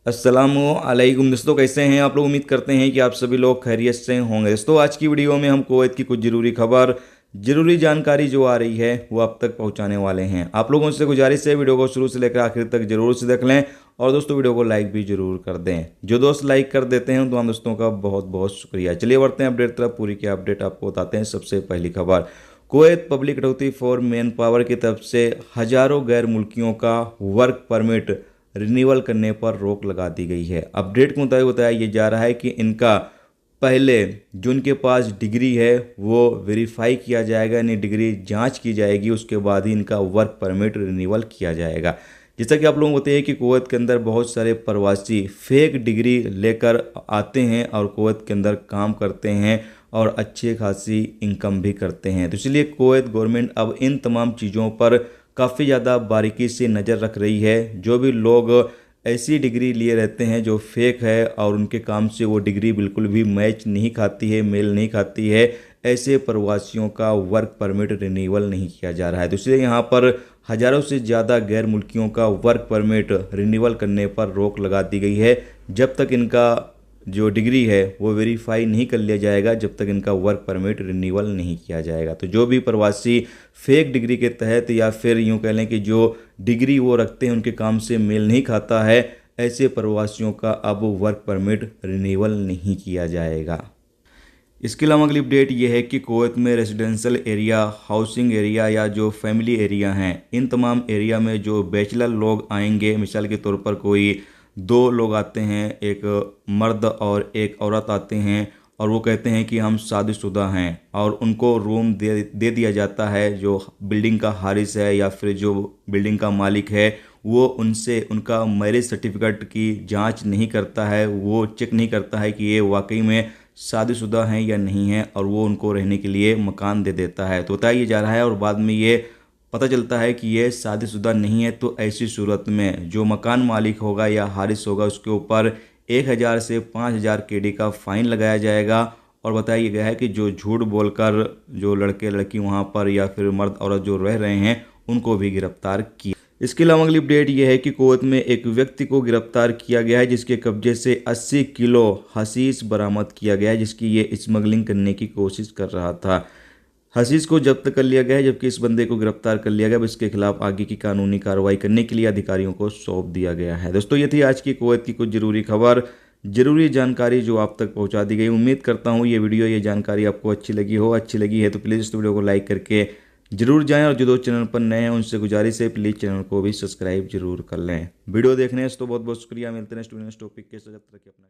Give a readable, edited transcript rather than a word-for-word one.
अस्सलामुअलैकुम दोस्तों, कैसे हैं आप लोग। उम्मीद करते हैं कि आप सभी लोग खैरियत से होंगे। दोस्तों आज की वीडियो में हम कुवैत की कुछ ज़रूरी खबर, ज़रूरी जानकारी जो आ रही है वो आप तक पहुंचाने वाले हैं। आप लोगों से गुजारिश है वीडियो को शुरू से लेकर आखिर तक जरूर से देख लें और दोस्तों वीडियो को लाइक भी जरूर कर दें। जो दोस्त लाइक कर देते हैं तो हम दोस्तों का बहुत बहुत शुक्रिया। चलिए बढ़ते हैं अपडेट तरफ। पूरी की अपडेट आपको बताते हैं। सबसे पहली खबर, कुवैत पब्लिक कटौती फॉर मैन पावर की तरफ से हजारों गैर मुल्कियों का वर्क परमिट रिन्यूअल करने पर रोक लगा दी गई है। अपडेट के मुताबिक बताया ये जा रहा है कि इनका पहले जो इनके पास डिग्री है वो वेरीफाई किया जाएगा, यानी डिग्री जांच की जाएगी, उसके बाद ही इनका वर्क परमिट रिन्यूअल किया जाएगा। जैसा कि आप लोगों को बताइए कि कुवैत के अंदर बहुत सारे प्रवासी फेक डिग्री लेकर आते हैं और कुवैत के अंदर काम करते हैं और अच्छी खासी इनकम भी करते हैं। तो इसलिए कुवैत गवर्नमेंट अब इन तमाम चीज़ों पर काफ़ी ज़्यादा बारीकी से नज़र रख रही है। जो भी लोग ऐसी डिग्री लिए रहते हैं जो फेक है और उनके काम से वो डिग्री बिल्कुल भी मैच नहीं खाती है, मेल नहीं खाती है, ऐसे प्रवासियों का वर्क परमिट रिन्यूअल नहीं किया जा रहा है। तो इसलिए यहाँ पर हज़ारों से ज़्यादा गैर मुल्कियों का वर्क परमिट रिन्यूअल करने पर रोक लगा दी गई है। जब तक इनका जो डिग्री है वो वेरीफाई नहीं कर लिया जाएगा, जब तक इनका वर्क परमिट रिन्यूअल नहीं किया जाएगा। तो जो भी प्रवासी फेक डिग्री के तहत या फिर यूँ कह लें कि जो डिग्री वो रखते हैं उनके काम से मेल नहीं खाता है, ऐसे प्रवासियों का अब वर्क परमिट रिन्यूअल नहीं किया जाएगा। इसके अलावा अगली अपडेट ये है कि कुवैत में रेजिडेंशियल एरिया, हाउसिंग एरिया या जो फैमिली एरिया हैं, इन तमाम एरिया में जो बैचलर लोग आएंगे, मिसाल के तौर पर कोई दो लोग आते हैं, एक मर्द और एक औरत आते हैं और वो कहते हैं कि हम शादीशुदा हैं और उनको रूम दे दिया जाता है। जो बिल्डिंग का हारिस है या फिर जो बिल्डिंग का मालिक है वो उनसे उनका मैरिज सर्टिफिकेट की जांच नहीं करता है, वो चेक नहीं करता है कि ये वाकई में शादीशुदा हैं या नहीं हैं, और वो उनको रहने के लिए मकान दे देता है। तो बताया जा रहा है और बाद में ये पता चलता है कि ये शादीशुदा नहीं है। तो ऐसी सूरत में जो मकान मालिक होगा या हारिस होगा उसके ऊपर 1000 से 5000 केडी का फ़ाइन लगाया जाएगा। और बताया गया है कि जो झूठ बोलकर जो लड़के लड़की वहाँ पर या फिर मर्द औरत जो रह रहे हैं उनको भी गिरफ्तार किया। इसके अलावा अगली अपडेट यह है कि कुवैत में एक व्यक्ति को गिरफ्तार किया गया है जिसके कब्जे से 80 किलो हशीश बरामद किया गया है, जिसकी ये स्मगलिंग करने की कोशिश कर रहा था। हशीश को जब्त कर लिया गया है, जबकि इस बंदे को गिरफ्तार कर लिया गया। अब इसके खिलाफ आगे की कानूनी कार्रवाई करने के लिए अधिकारियों को सौंप दिया गया है। दोस्तों ये थी आज की कुवैत की कुछ ज़रूरी खबर, ज़रूरी जानकारी जो आप तक पहुंचा दी गई। उम्मीद करता हूं ये वीडियो, ये जानकारी आपको अच्छी लगी हो। अच्छी लगी है तो प्लीज़ इस वीडियो को लाइक करके जरूर जाएं और जो दोस्त चैनल पर नए हैं उनसे गुजारिश है प्लीज़ चैनल को भी सब्सक्राइब जरूर कर लें। वीडियो देखने से तो बहुत बहुत शुक्रिया। मिलते हैं नेक्स्ट टॉपिक के साथ। अपना